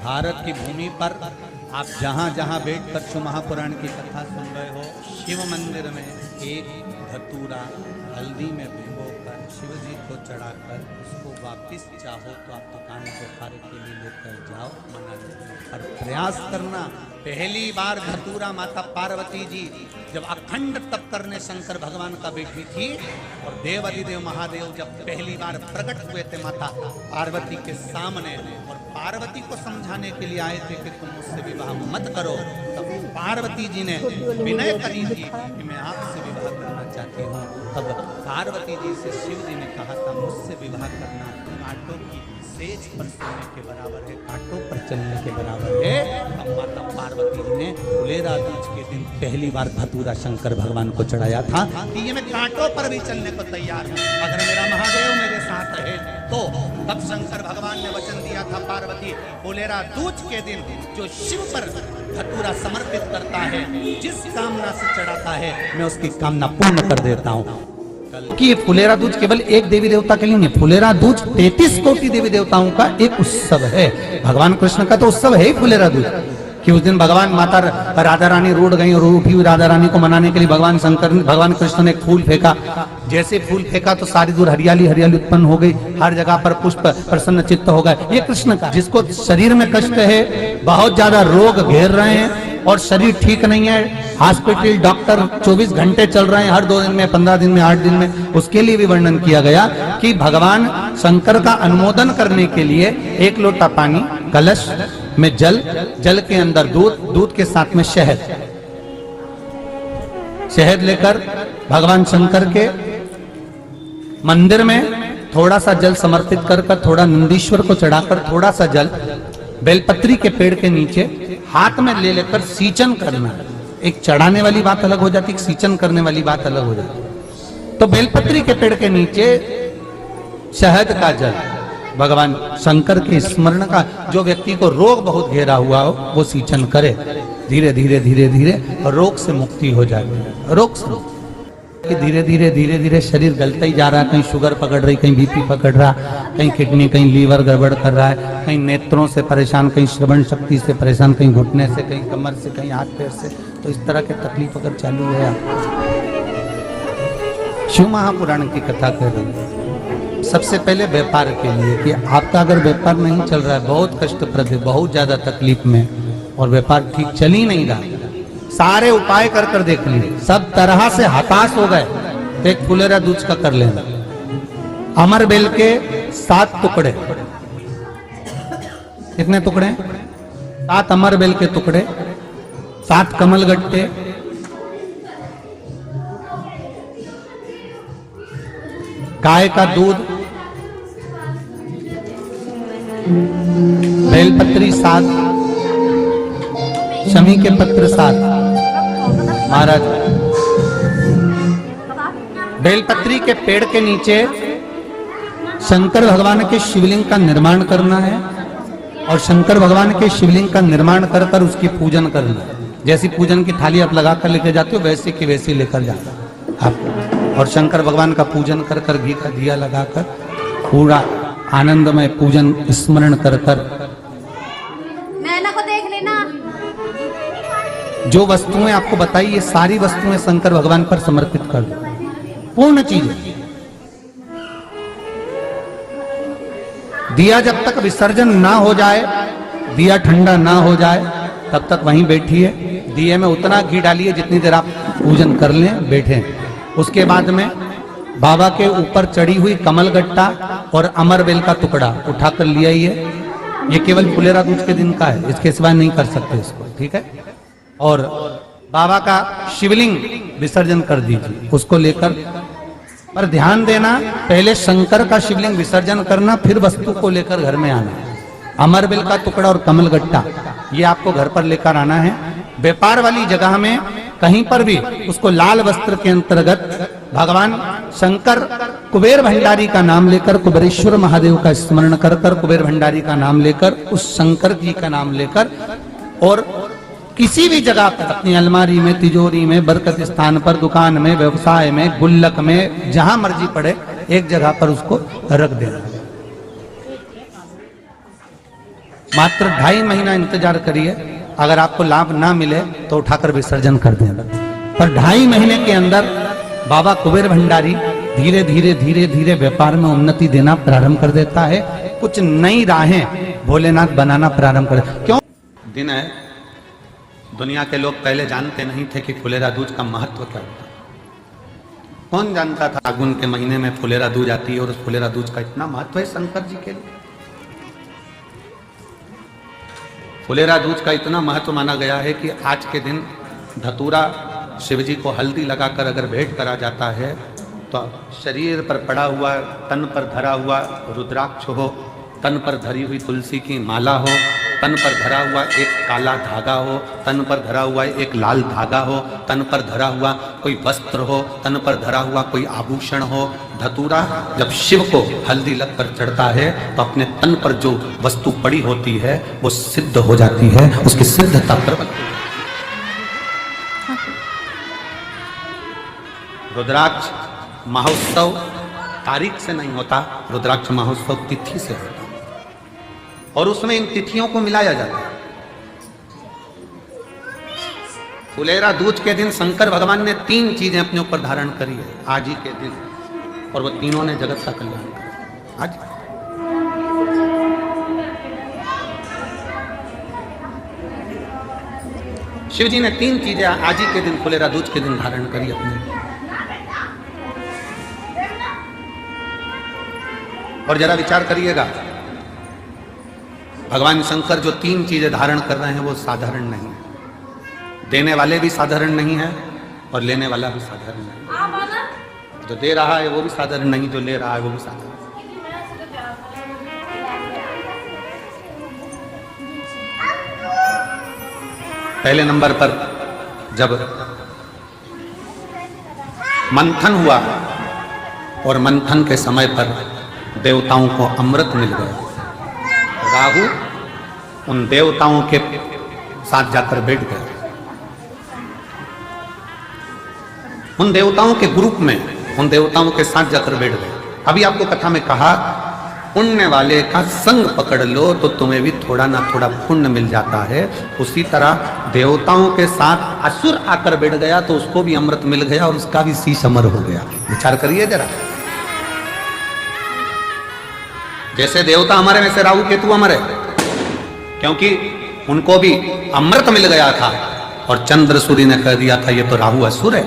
भारत की भूमि पर आप जहाँ जहाँ बैठकर शिव महापुराण की कथा सुन रहे हो, शिव मंदिर में एक धतूरा हल्दी में भिगोकर शिव जी को चढ़ाकर उसको वापिस चाहो तो आप दुकान व्यापार के लिए लेकर जाओ, मना नहीं, पर प्रयास करना। पहली बार धतूरा माता पार्वती जी जब अखंड तप करने शंकर भगवान का बैठी थी और देवाधिदेव महादेव जब पहली बार प्रकट हुए थे माता पार्वती के सामने और पार्वती को समझाने के लिए आए थे कि तुम मुझसे विवाह मत करो, तब पार्वती जी ने विनय करी थी कि मैं आपसे विवाह करना चाहती हूँ। तब पार्वती जी से शिव जी ने कहा था मुझसे विवाह करना कांटों की सेज पर सोने के बराबर है, कांटों पर चलने के बराबर है। अब माता पार्वती जी ने फुलेरा दूज के दिन पहली बार धतूरा शंकर भगवान को चढ़ाया था कि ये मैं कांटों पर भी चलने को तैयार हूँ अगर मेरा महादेव मेरे साथ रहे तो। तब शंकर भगवान ने वचन दिया था पार्वती फुलेरा दूज के दिन जो शिव पर धतूरा समर्पित करता है, जिस कामना से चढ़ाता है, मैं उसकी कामना पूर्ण कर देता हूँ। कि फुलेरा दूज केवल एक देवी देवता के लिए नहीं, फुलेरा दूज 33 कोटि देवी देवताओं का एक उत्सव है। भगवान कृष्ण का तो उत्सव है ही फुलेरा दूज, कि उस दिन भगवान माता राधा रानी रूठ गई और उठी हुई राधा रानी को मनाने के लिए भगवान कृष्ण ने एक फूल फेंका। जैसे फूल फेंका तो सारी दूर हरियाली हरियाली उत्पन्न हो गई, हर जगह पर पुष्प प्रसन्न चित्त हो गए। ये कृष्ण का, जिसको शरीर में कष्ट है, बहुत ज्यादा रोग घेर रहे हैं और शरीर ठीक नहीं है, हॉस्पिटल डॉक्टर 24 घंटे चल रहे हैं, हर 2 दिन में, 15 दिन में, 8 दिन में, उसके लिए भी वर्णन किया गया कि भगवान शंकर का अनुमोदन करने के लिए 1 लोटा पानी, कलश में जल, जल के अंदर दूध, दूध के साथ में शहद, शहद लेकर भगवान शंकर के मंदिर में थोड़ा सा जल समर्पित कर थोड़ा नंदीश्वर को चढ़ाकर थोड़ा सा जल बेलपत्री के पेड़ के नीचे हाथ में ले लेकर सींचन करना। एक चढ़ाने वाली बात अलग हो जाती, एक सींचन करने वाली बात अलग हो जाती। तो बेलपत्री के पेड़ के नीचे शहद का जल, भगवान शंकर के स्मरण का, जो व्यक्ति को रोग बहुत घेरा हुआ हो वो सींचन करे, धीरे धीरे धीरे धीरे रोग से मुक्ति हो जाती है। रोग से धीरे धीरे धीरे धीरे शरीर गलता ही जा रहा है, कहीं शुगर पकड़ रही, कहीं बीपी पकड़ रहा, कहीं किडनी, कहीं लीवर गड़बड़ कर रहा है, कहीं नेत्रों से परेशान, कहीं श्रवण शक्ति से परेशान, कहीं घुटने से, कहीं कमर से, कहीं हाथ पैर से। तो इस तरह के तकलीफ अगर चालू है, शिव महापुराण की कथा कर रही है सबसे पहले व्यापार के लिए कि आपका अगर व्यापार नहीं चल रहा है, बहुत कष्टप्रद है, बहुत ज्यादा तकलीफ में और व्यापार ठीक चल ही नहीं रहा, सारे उपाय कर कर देख लिए, सब तरह से हताश हो गए, तो एक फुलेरा दूज का कर लेना। अमर बेल के 7 टुकड़े, कितने टुकड़े? 7 अमर बेल के टुकड़े, 7 कमल गट्टे, गाय का दूध, बेलपत्री 7, शमी के पत्र 7। महाराज बेलपत्री के पेड़ के नीचे शंकर भगवान के शिवलिंग का निर्माण करना है और शंकर भगवान के शिवलिंग का निर्माण कर कर उसकी पूजन करना है। जैसी पूजन की थाली आप लगा कर लेकर जाते हो वैसे की वैसी लेकर जाना आप, और शंकर भगवान का पूजन कर कर घी का दिया लगाकर पूरा आनंदमय पूजन स्मरण कर कर जो वस्तुएं आपको बताई, ये सारी वस्तुएं शंकर भगवान पर समर्पित कर दो, पूर्ण चीजें। दिया जब तक विसर्जन ना हो जाए, दिया ठंडा ना हो जाए, तब तक वहीं बैठिए, दिए में उतना घी डालिए जितनी देर आप पूजन कर लें, बैठे। उसके बाद में बाबा के ऊपर चढ़ी हुई कमल गट्टा और अमर बेल का टुकड़ा उठाकर ले आइए। ये केवल फुलेरा दूज के दिन का है, इसके सिवाय नहीं कर सकते इसको, ठीक है। और बाबा का शिवलिंग विसर्जन कर दीजिए, उसको लेकर, पर ध्यान देना पहले शंकर का शिवलिंग विसर्जन करना, फिर वस्तु को लेकर घर में आना। अमरबेल का टुकड़ा और कमल गट्टा ये आपको घर पर लेकर आना है। व्यापार वाली जगह में कहीं पर भी उसको लाल वस्त्र के अंतर्गत भगवान शंकर कुबेर भंडारी का नाम लेकर, कुबेरेश्वर महादेव का स्मरण कर कर, कुबेर भंडारी का नाम लेकर, उस शंकर जी का नाम लेकर, और किसी भी जगह पर अपनी अलमारी में, तिजोरी में, बरकत स्थान पर, दुकान में, व्यवसाय में, गुल्लक में, जहां मर्जी पड़े एक जगह पर उसको रख देना। मात्र 2.5 महीना इंतजार करिए, अगर आपको लाभ ना मिले तो उठाकर विसर्जन कर देना। पर 2.5 महीने के अंदर बाबा कुबेर भंडारी धीरे धीरे धीरे धीरे व्यापार में उन्नति देना प्रारंभ कर देता है। कुछ नई राहें भोलेनाथ बनाना प्रारंभ कर। क्यों दिन है, दुनिया के लोग पहले जानते नहीं थे कि फुलेरा दूज का महत्व क्या होता। कौन जानता था फागुन के महीने में फुलेरा दूज आती है और उस फुलेरा दूज का इतना महत्व है शंकर जी के लिए। फुलेरा दूज का इतना महत्व माना गया है कि आज के दिन धतूरा शिव जी को हल्दी लगाकर अगर भेंट करा जाता है तो शरीर पर पड़ा हुआ, तन पर धरा हुआ रुद्राक्ष हो, तन पर धरी हुई तुलसी की माला हो, तन पर धरा हुआ एक काला धागा हो, तन पर धरा हुआ एक लाल धागा हो, तन पर धरा हुआ कोई वस्त्र हो, तन पर धरा हुआ कोई आभूषण हो। धतूरा जब शिव को हल्दी लगकर चढ़ता है तो अपने तन पर जो वस्तु पड़ी होती है वो सिद्ध हो जाती है, उसकी सिद्धता प्रबल। रुद्राक्ष महोत्सव तारीख से नहीं होता, रुद्राक्ष महोत्सव तिथि से होता और उसमें इन तिथियों को मिलाया जाता है। फुलेरा दूज के दिन शंकर भगवान ने 3 चीजें अपने ऊपर धारण करी है आज ही के दिन, और वो तीनों ने जगत का कल्याण किया। आज शिव जी ने 3 चीजें आज ही के दिन फुलेरा दूज के दिन धारण करी अपने। और जरा विचार करिएगा, भगवान शंकर जो 3 चीजें धारण कर रहे हैं वो साधारण नहीं है। देने वाले भी साधारण नहीं है और लेने वाला भी साधारण नहीं। जो दे रहा है वो भी साधारण नहीं, जो ले रहा है वो भी साधारण। पहले नंबर पर जब मंथन हुआ और मंथन के समय पर देवताओं को अमृत मिल गया, राहु उन देवताओं के साथ जाकर बैठ गए, उन देवताओं के ग्रुप में उन देवताओं के साथ जाकर बैठ गए। अभी आपको कथा में कहा पुण्य वाले का संग पकड़ लो तो तुम्हें भी थोड़ा ना थोड़ा पुण्य मिल जाता है। उसी तरह देवताओं के साथ असुर आकर बैठ गया तो उसको भी अमृत मिल गया और उसका भी शीश अमर हो गया। विचार करिए जरा, जैसे देवता अमर है वैसे राहु केतु अमर है, क्योंकि उनको भी अमृत मिल गया था और चंद्र सूर्य ने कह दिया था ये तो राहु असुर है।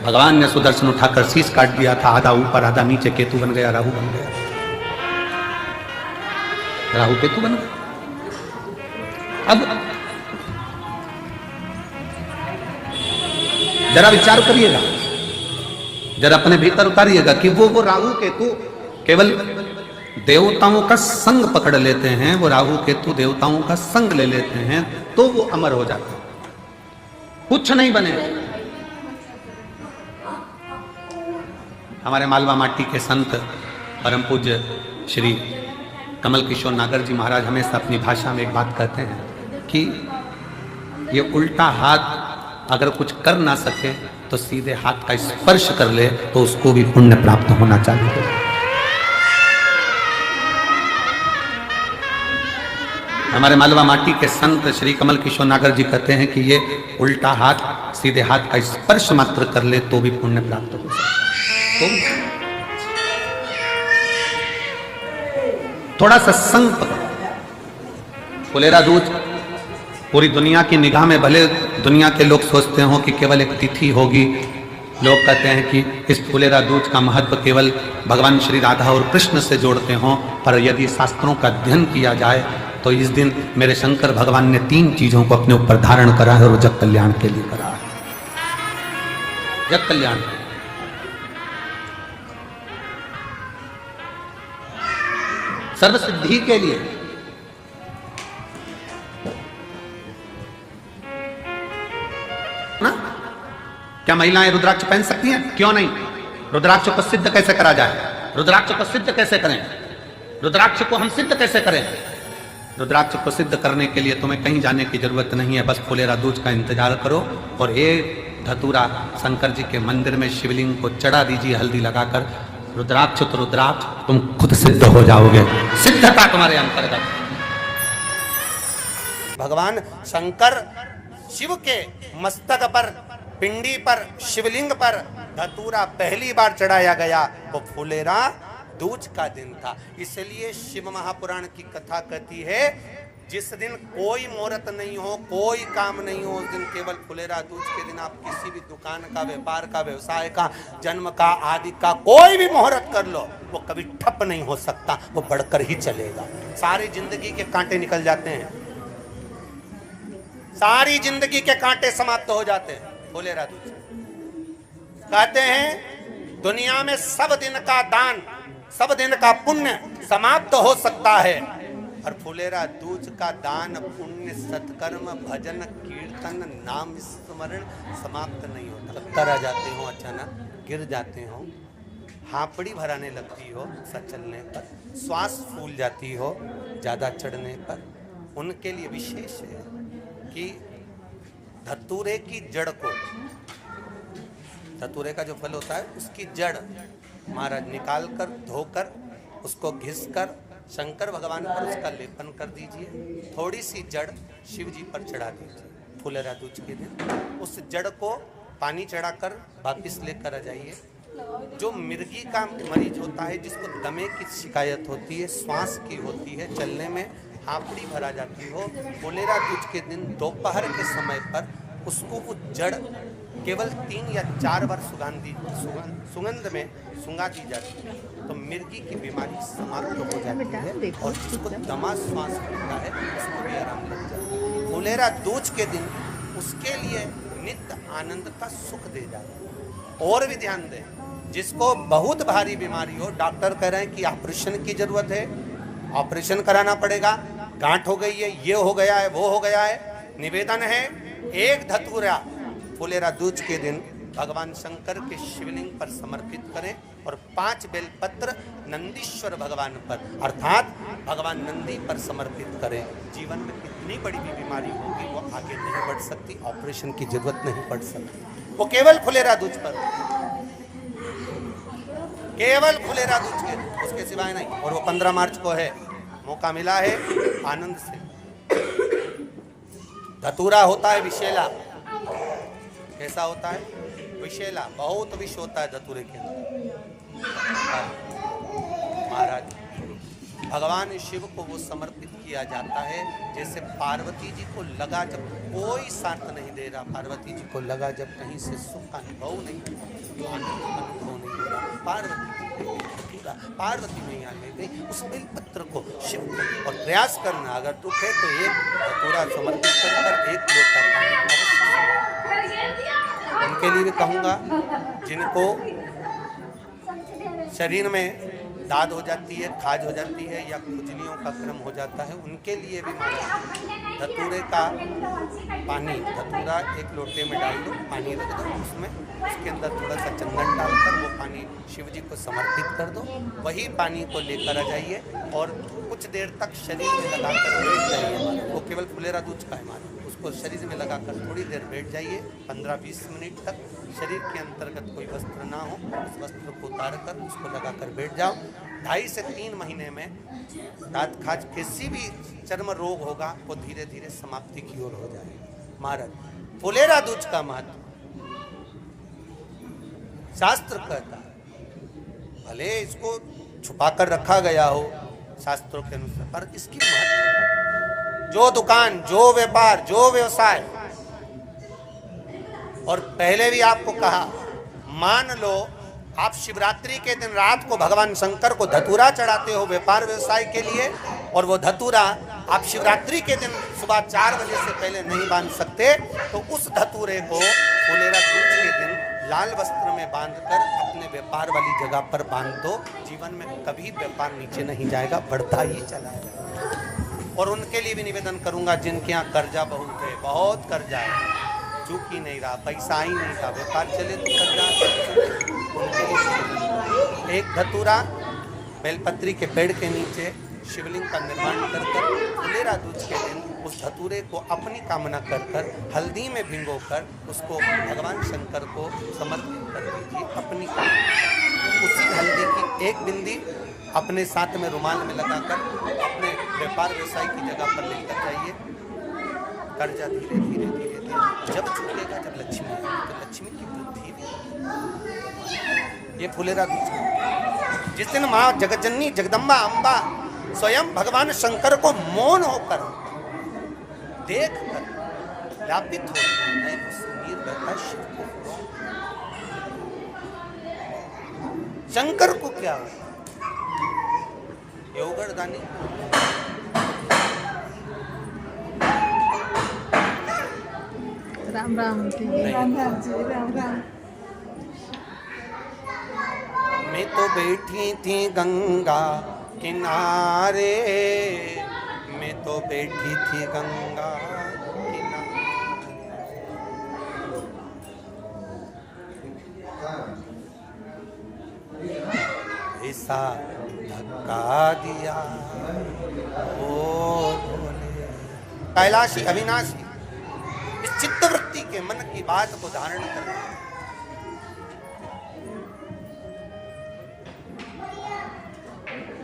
भगवान ने सुदर्शन उठाकर शीश काट दिया था, आधा ऊपर आधा नीचे, केतु बन गया, राहु बन गया, राहु केतु बन गया। अब जरा विचार करिएगा, जरा अपने भीतर उतारिएगा कि वो राहु केतु केवल देवताओं का संग पकड़ लेते हैं, वो राहु केतु देवताओं का संग ले लेते हैं तो वो अमर हो जाते हैं, कुछ नहीं बने। हमारे मालवा माटी के संत परम पूज्य श्री कमल किशोर नागर जी महाराज हमेशा अपनी भाषा में एक बात कहते हैं कि ये उल्टा हाथ अगर कुछ कर ना सके तो सीधे हाथ का स्पर्श कर ले तो उसको भी पुण्य प्राप्त होना चाहिए। हमारे मालवा माटी के संत श्री कमल किशोर नागर जी कहते हैं कि ये उल्टा हाथ सीधे हाथ का स्पर्श मात्र कर ले तो भी पुण्य प्राप्त हो सकता। तो थोड़ा सा संग फुलेरा दूज पूरी दुनिया की निगाह में, भले दुनिया के लोग सोचते हो कि केवल एक तिथि होगी, लोग कहते हैं कि इस फुलेरा दूज का महत्व केवल भगवान श्री राधा और कृष्ण से जोड़ते हो, पर यदि शास्त्रों का अध्ययन किया जाए तो इस दिन मेरे शंकर भगवान ने 3 चीजों को अपने ऊपर धारण करा है और जग कल्याण के लिए करा है। जग कल्याण, सर्व सिद्धि के लिए। ना क्या महिलाएं रुद्राक्ष पहन सकती हैं? क्यों नहीं? रुद्राक्ष को सिद्ध कैसे करा जाए? रुद्राक्ष को सिद्ध कैसे करें? रुद्राक्ष को हम सिद्ध कैसे करें? रुद्राक्ष को सिद्ध करने के लिए तुम्हें कहीं जाने की जरूरत नहीं है, बस फुलेरा दूज का इंतजार करो और एक धतूरा शंकर जी के मंदिर में शिवलिंग को चढ़ा दीजिए हल्दी लगाकर। रुद्राक्ष तो रुद्राक्ष, तुम खुद सिद्ध हो जाओगे, सिद्धता तुम्हारे अंतर्गत। भगवान शंकर शिव के मस्तक पर, पिंडी पर, शिवलिंग पर धतूरा पहली बार चढ़ाया गया वो फुलेरा दूज का दिन था। इसलिए शिव महापुराण की कथा कहती है जिस दिन कोई मुहूर्त नहीं हो, कोई काम नहीं हो, उस दिन केवल फुलेरा दूज के दिन आप किसी भी दुकान का, व्यापार का, व्यवसाय का, जन्म का, आदि का कोई भी मुहूर्त कर लो, वो कभी ठप नहीं हो सकता, वो बढ़कर ही चलेगा। सारी जिंदगी के कांटे निकल जाते हैं, सारी जिंदगी के कांटे समाप्त हो जाते हैं फुलेरा दूज। कहते हैं दुनिया में सब दिन का दान, सब दिन का पुण्य समाप्त हो सकता है, और फुलेरा दूज का दान, पुण्य, सत्कर्म, भजन, कीर्तन, नाम स्मरण समाप्त नहीं होता। चक्कर आ जाते हो, अचानक गिर जाते हो, हापड़ी भराने लगती हो चलने पर, श्वास फूल जाती हो ज्यादा चढ़ने पर, उनके लिए विशेष है कि धतूरे की जड़ को, धतूरे का जो फल होता है उसकी जड़ महाराज निकाल कर, धोकर, उसको घिस कर शंकर भगवान पर उसका लेपन कर दीजिए। थोड़ी सी जड़ शिव जी पर चढ़ा दीजिए फुलेरा दूज के दिन। उस जड़ को पानी चढ़ाकर वापिस लेकर आ जाइए। जो मिर्गी का मरीज होता है, जिसको दमे की शिकायत होती है, श्वास की होती है, चलने में हापड़ी भरा जाती हो, फुलेरा दूज के दिन दोपहर के समय पर उसको वो जड़ केवल 3 या 4 बार सुगंध में सुंगा दी जाती है, तो मिर्गी की बीमारी समाप्त हो जाती है, और जिसको दमा श्वास होता है उसको भी आराम लग जाता है। फुलेरा दूज के दिन उसके लिए नित्य आनंद का सुख दे जाता है। और भी ध्यान दें, जिसको बहुत भारी बीमारी हो, डॉक्टर कह रहे हैं कि ऑपरेशन की जरूरत है, ऑपरेशन कराना पड़ेगा, गांठ हो गई है, ये हो गया है, वो हो गया है, निवेदन है एक धतूरा फुलेरा दूज के दिन भगवान शंकर के शिवलिंग पर समर्पित करें, और 5 बेलपत्र नंदीश्वर भगवान पर अर्थात भगवान नंदी पर समर्पित करें। जीवन में कितनी बड़ी भी बीमारी होगी वो आगे नहीं बढ़ सकती, ऑपरेशन की जरूरत नहीं पड़ सकती, वो केवल फुलेरा दूज पर, केवल फुलेरा दूज के, उसके सिवाय नहीं। और वो 15 मार्च को है, मौका मिला है, आनंद से। धतूरा होता है विषैला, कैसा होता है? विषैला, बहुत विष होता है धतूरे के अंदर। महाराज भगवान शिव को वो समर्पित किया जाता है जैसे पार्वती जी को लगा, जब कोई साथ नहीं दे रहा, पार्वती जी को लगा जब कहीं से सुख का अनुभव नहीं, अनुभव नहीं हो रहा, पार्वती में यहाँ ले गई उस बेलपत्र को शिव को, और प्रयास करना, अगर दुख है तो एक पूरा समर्पित कर एक लोटा पानी। उनके लिए भी कहूँगा जिनको शरीर में दाद हो जाती है, खाज हो जाती है, या खुजलियों का क्रम हो जाता है, उनके लिए भी धतूरे का पानी, धतूरा एक लोटे में डाल दो, पानी रख दो, उसमें उसके अंदर थोड़ा सा चंदन डालकर वो पानी शिव जी को समर्पित कर दो। वही पानी को लेकर आ जाइए और कुछ देर तक शरीर में लगाकर बैठ जाइए। वो केवल फुलेरा दूज का है मानो, उसको शरीर में लगाकर थोड़ी देर बैठ जाइए, 15-20 मिनट तक। शरीर के अंतर्गत कोई वस्त्र ना हो, उस वस्त्र को उतार कर उसको लगाकर बैठ जाओ। 2.5 से 3 महीने में दांत खाज किसी भी चर्म रोग होगा वो धीरे धीरे समाप्ति की ओर हो जाएगा। महाराज फुलेरा दूज का महत्व शास्त्र कहता है, भले इसको छुपा कर रखा गया हो शास्त्रों के अनुसार, पर इसकी महत्व, जो दुकान, जो व्यापार, जो व्यवसाय, और पहले भी आपको कहा, मान लो आप शिवरात्रि के दिन रात को भगवान शंकर को धतूरा चढ़ाते हो व्यापार व्यवसाय के लिए, और वो धतूरा आप शिवरात्रि के दिन सुबह 4 बजे से पहले नहीं बांध सकते, तो उस धतूरे को फुलेरा दूज के दिन लाल वस्त्र में बांधकर अपने व्यापार वाली जगह पर बांध दो। जीवन में कभी व्यापार नीचे नहीं जाएगा, बढ़ता ही चला जाएगा। और उनके लिए भी निवेदन करूंगा जिनके यहाँ कर्जा बहुत है, बहुत कर्जा है, चूक ही नहीं रहा, पैसा ही नहीं था, व्यापार चले तो कर्जा, एक धतूरा बेलपत्री के पेड़ के नीचे शिवलिंग का निर्माण कर फुलेरा दूज के दिन उस धतूरे को अपनी कामना कर हल्दी में भिगोकर उसको भगवान शंकर को समर्पित कर दीजिए अपनी कामना। उसी हल्दी की एक बिंदी अपने साथ में रुमाल में लगाकर अपने व्यापार व्यवसाय की जगह पर लेकर जाइए। कर्जा धीरे धीरे धीरे धीरे जब छूटेगा, जब लक्ष्मी आएगी, तो लक्ष्मी की वृद्धि भी। ये फुलेरा दूसरा, जिस दिन माँ जगज्जननी जगदम्बा अम्बा स्वयं भगवान शंकर को मौन होकर देख कर व्यापित हो शिव को। शंकर को क्या योगरदानी राम राम जी, राम राम जी, राम राम। मैं तो बैठी थी गंगा किनारे, मैं तो बैठी थी गंगा किनारे। ऐसा धक्का दिया ओ भोले। कैलाशी अविनाशी इस चित्तवृत्ति के मन की बात को धारण कर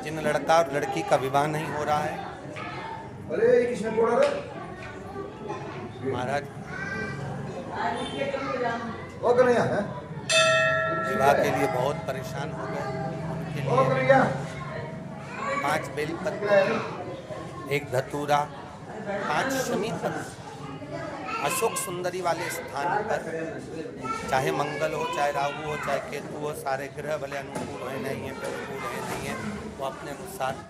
जिन लड़का और लड़की का विवाह नहीं हो रहा है, महाराज विवाह के लिए बहुत परेशान हो गए। उनके लिए 5 बेलपत्र, 1 धतूरा, 5 शमी पत्र अशोक सुंदरी वाले स्थान पर, चाहे मंगल हो, चाहे राहु हो, चाहे केतु हो, सारे ग्रह भले अनुकूल है नहीं है, प्रतिकूल है नहीं है, वो अपने अनुसार